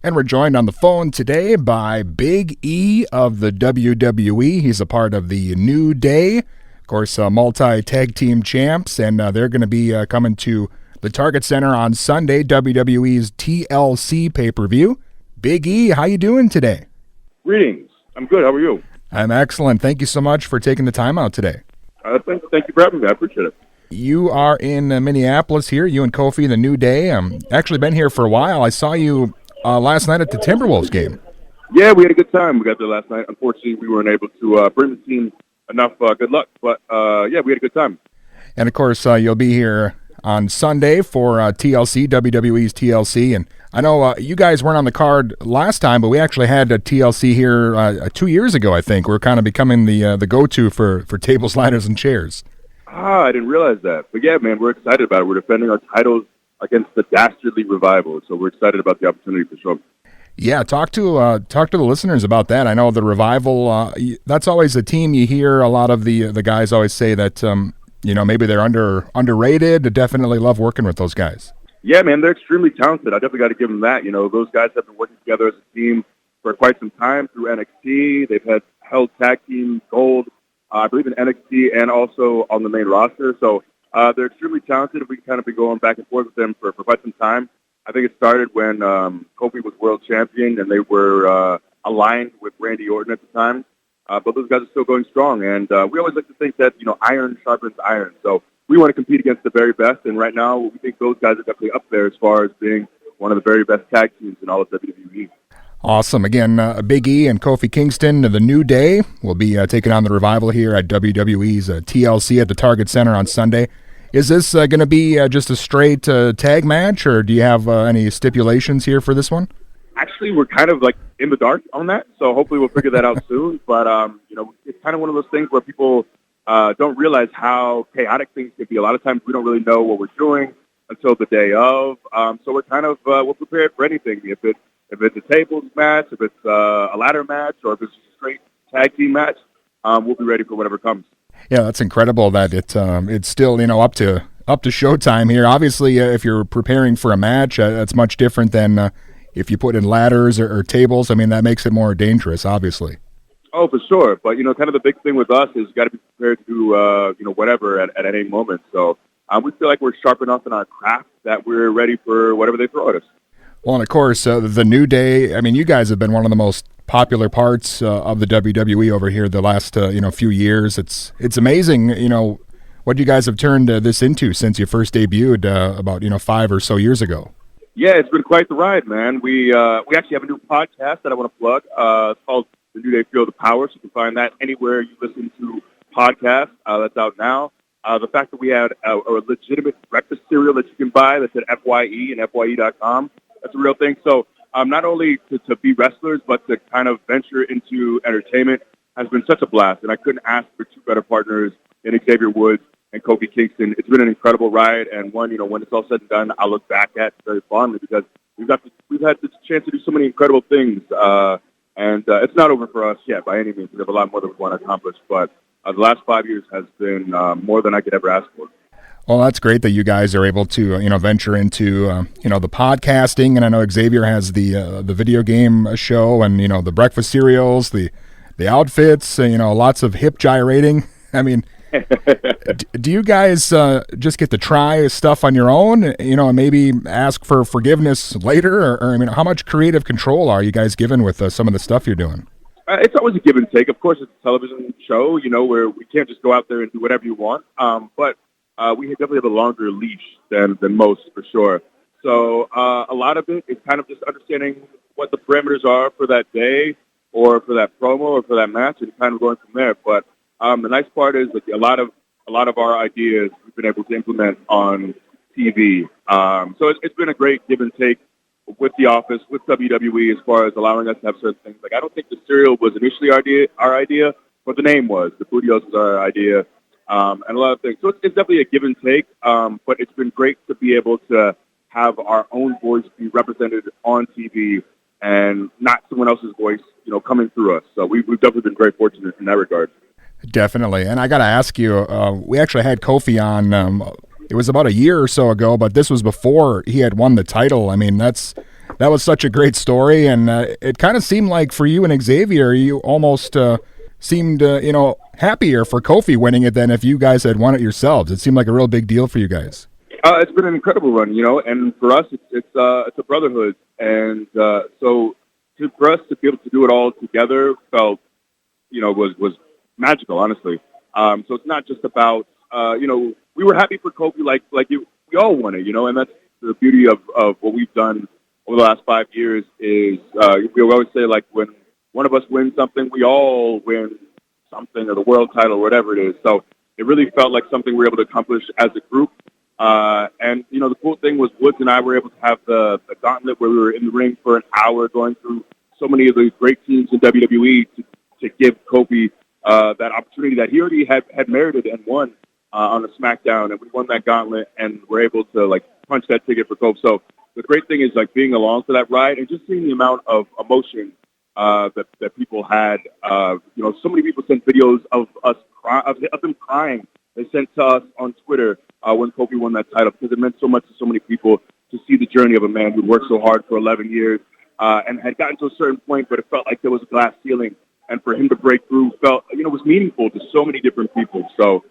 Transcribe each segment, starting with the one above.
And we're joined on the phone today by Big E of the WWE. He's a part of the New Day, of course, multi-tag team champs, and they're going to be coming to the Target Center on Sunday, WWE's TLC pay-per-view. Big E, how you doing today? Greetings. I'm good. How are you? I'm excellent. Thank you so much for taking the time out today. Thank you for having me. I appreciate it. You are in Minneapolis here, you and Kofi, the New Day. Actually been here for a while. I saw you last night at the Timberwolves game. Yeah, we had a good time. We got there last night. Unfortunately, we weren't able to bring the team enough good luck. But, yeah, we had a good time. And, of course, you'll be here on Sunday for TLC, WWE's TLC. And I know you guys weren't on the card last time, but we actually had a TLC here 2 years ago, I think. We're kind of becoming the go-to for tables, ladders, and chairs. I didn't realize that. But, yeah, man, we're excited about it. We're defending our titles against the Dastardly Revival. So we're excited about the opportunity for sure. Yeah, talk to the listeners about that. I know the Revival, that's always a team you hear a lot of the guys always say that, maybe they're underrated. I definitely love working with those guys. Yeah, man, they're extremely talented. I definitely got to give them that. Those guys have been working together as a team for quite some time through NXT. They've held tag team gold, I believe, in NXT and also on the main roster. So they're extremely talented. We kind of been going back and forth with them for quite some time. I think it started when Kofi was world champion and they were aligned with Randy Orton at the time. But those guys are still going strong. And we always like to think that, iron sharpens iron. So we want to compete against the very best. And right now, we think those guys are definitely up there as far as being one of the very best tag teams in all of WWE. Awesome. Again, Big E and Kofi Kingston, the New Day, will be taking on the Revival here at WWE's TLC at the Target Center on Sunday. Is this going to be just a straight tag match, or do you have any stipulations here for this one? Actually, we're kind of like in the dark on that, so hopefully we'll figure that out soon. But, it's kind of one of those things where people don't realize how chaotic things can be. A lot of times we don't really know what we're doing until the day of. So we're kind of we're prepared for anything. If it's a tables match, if it's a ladder match, or if it's just a straight tag team match, we'll be ready for whatever comes. Yeah, that's incredible that it's still up to showtime here. Obviously, if you're preparing for a match, that's much different than if you put in ladders or tables. I mean, that makes it more dangerous, obviously. Oh, for sure. But kind of the big thing with us is you got to be prepared to do whatever at any moment. So we feel like we're sharp enough in our craft that we're ready for whatever they throw at us. Well, and of course, the New Day, I mean, you guys have been one of the most popular parts of the WWE over here the last, few years. It's amazing, what you guys have turned this into since you first debuted about, 5 or so years ago. Yeah, it's been quite the ride, man. We actually have a new podcast that I want to plug. It's called The New Day Feel the Power, so you can find that anywhere you listen to podcasts. That's out now. The fact that we had a legitimate breakfast cereal that you can buy that's at FYE and FYE.com. That's a real thing. So not only to be wrestlers, but to kind of venture into entertainment has been such a blast. And I couldn't ask for two better partners in Xavier Woods and Kofi Kingston. It's been an incredible ride. And one, when it's all said and done, I'll look back at very fondly because we've had the chance to do so many incredible things. And it's not over for us yet by any means. We have a lot more that we want to accomplish. But the last 5 years has been more than I could ever ask for. Well, that's great that you guys are able to, venture into, the podcasting. And I know Xavier has the video game show and, the breakfast cereals, the outfits, lots of hip gyrating. I mean, do you guys just get to try stuff on your own, and maybe ask for forgiveness later? Or, I mean, how much creative control are you guys given with some of the stuff you're doing? It's always a give and take. Of course, it's a television show, where we can't just go out there and do whatever you want. But we definitely have a longer leash than most, for sure. So a lot of it is kind of just understanding what the parameters are for that day or for that promo or for that match and kind of going from there. But the nice part is that a lot of our ideas we've been able to implement on TV. So it's been a great give and take with The Office, with WWE, as far as allowing us to have certain things. Like, I don't think the cereal was initially our idea, but the name was. The Budios was our idea. And a lot of things. So it's definitely a give and take, but it's been great to be able to have our own voice be represented on TV and not someone else's voice, coming through us. So we've definitely been very fortunate in that regard. Definitely. And I got to ask you, we actually had Kofi on, it was about a year or so ago, but this was before he had won the title. I mean, that's that was such a great story, and it kind of seemed like for you and Xavier, you almost seemed, happier for Kofi winning it than if you guys had won it yourselves. It seemed like a real big deal for you guys. It's been an incredible run, and for us, it's a brotherhood, and so for us to be able to do it all together felt, was magical, honestly. So it's not just about, we were happy for Kofi, we all won it, and that's the beauty of what we've done over the last 5 years is we always say, like, when one of us wins something, we all win something, or the world title, or whatever it is. So it really felt like something we were able to accomplish as a group. And the cool thing was Woods and I were able to have the gauntlet where we were in the ring for an hour going through so many of the great teams in WWE to give Kofi that opportunity that he already had merited and won on the SmackDown. And we won that gauntlet and were able to, punch that ticket for Kofi. So the great thing is, being along for that ride and just seeing the amount of emotion that people had. So many people sent videos of us of them crying. They sent to us on Twitter when Kofi won that title because it meant so much to so many people to see the journey of a man who worked so hard for 11 years and had gotten to a certain point, but it felt like there was a glass ceiling. And for him to break through felt, was meaningful to so many different people. So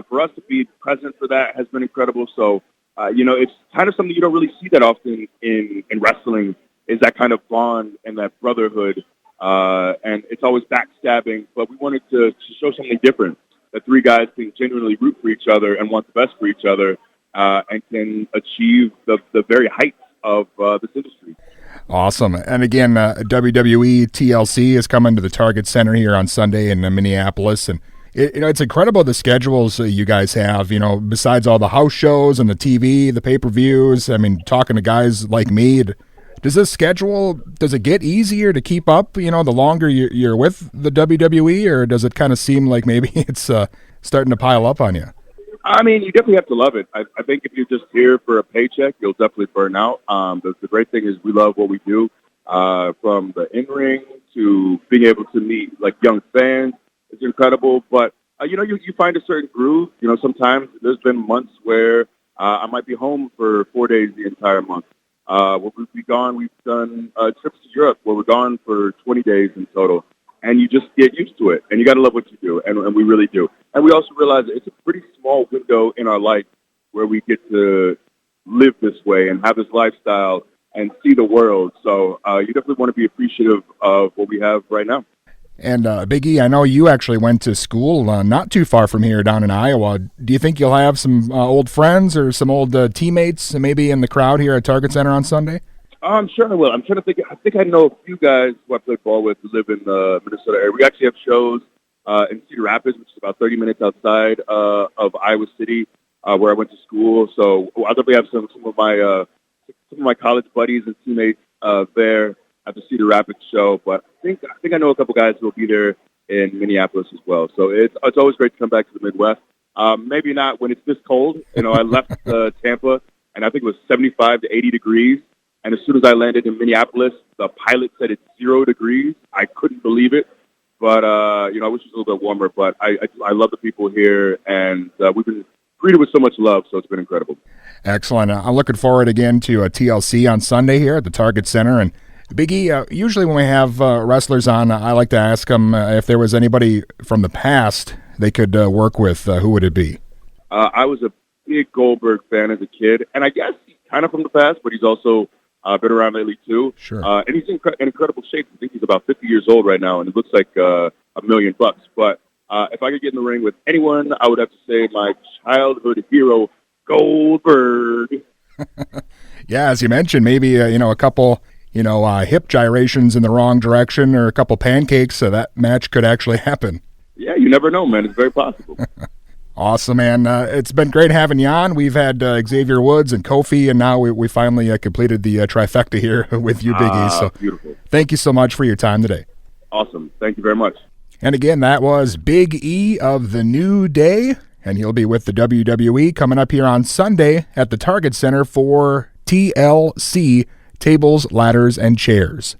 for us to be present for that has been incredible. So, it's kind of something you don't really see that often in wrestling is that kind of bond and that brotherhood. And it's always backstabbing, but we wanted to show something different. That three guys can genuinely root for each other and want the best for each other and can achieve the very heights of this industry. Awesome. And again, WWE TLC is coming to the Target Center here on Sunday in Minneapolis. And, it's incredible the schedules you guys have, besides all the house shows and the TV, the pay-per-views. I mean, talking to guys like me, does it get easier to keep up, the longer you're with the WWE, or does it kind of seem like maybe it's starting to pile up on you? I mean, you definitely have to love it. I think if you're just here for a paycheck, you'll definitely burn out. The great thing is we love what we do, from the in-ring to being able to meet, young fans. It's incredible. But, you find a certain groove. Sometimes there's been months where I might be home for 4 days the entire month. We'll be gone. We've done trips to Europe where we're gone for 20 days in total. And you just get used to it. And you got to love what you do. And we really do. And we also realize that it's a pretty small window in our life where we get to live this way and have this lifestyle and see the world. So you definitely want to be appreciative of what we have right now. And Big E, I know you actually went to school not too far from here down in Iowa. Do you think you'll have some old friends or some old teammates maybe in the crowd here at Target Center on Sunday? I'm sure I will. I'm trying to think. I think I know a few guys who I played ball with who live in the Minnesota area. We actually have shows in Cedar Rapids, which is about 30 minutes outside of Iowa City, where I went to school. So I'll definitely have some of my college buddies and teammates there at the Cedar Rapids show. But I think I know a couple guys who will be there in Minneapolis as well. So it's always great to come back to the Midwest. Maybe not when it's this cold. I left Tampa, and I think it was 75 to 80 degrees. And as soon as I landed in Minneapolis, the pilot said it's 0 degrees. I couldn't believe it. But, I wish it was a little bit warmer. But I love the people here, and we've been treated with so much love, so it's been incredible. Excellent. I'm looking forward again to a TLC on Sunday here at the Target Center. And Big E, usually when we have wrestlers on, I like to ask them if there was anybody from the past they could work with. Who would it be? I was a big Goldberg fan as a kid, and I guess he's kind of from the past, but he's also been around lately too. Sure. And he's in incredible shape. I think he's about 50 years old right now, and it looks like $1 million. But if I could get in the ring with anyone, I would have to say my childhood hero, Goldberg. Yeah, as you mentioned, maybe a couple hip gyrations in the wrong direction or a couple pancakes, so that match could actually happen. Yeah, you never know, man. It's very possible. Awesome, man. It's been great having you on. We've had Xavier Woods and Kofi, and now we finally completed the trifecta here with you, Big E. So beautiful. Thank you so much for your time today. Awesome. Thank you very much. And again, that was Big E of the New Day, and he'll be with the WWE coming up here on Sunday at the Target Center for TLC, Tables, Ladders, and Chairs.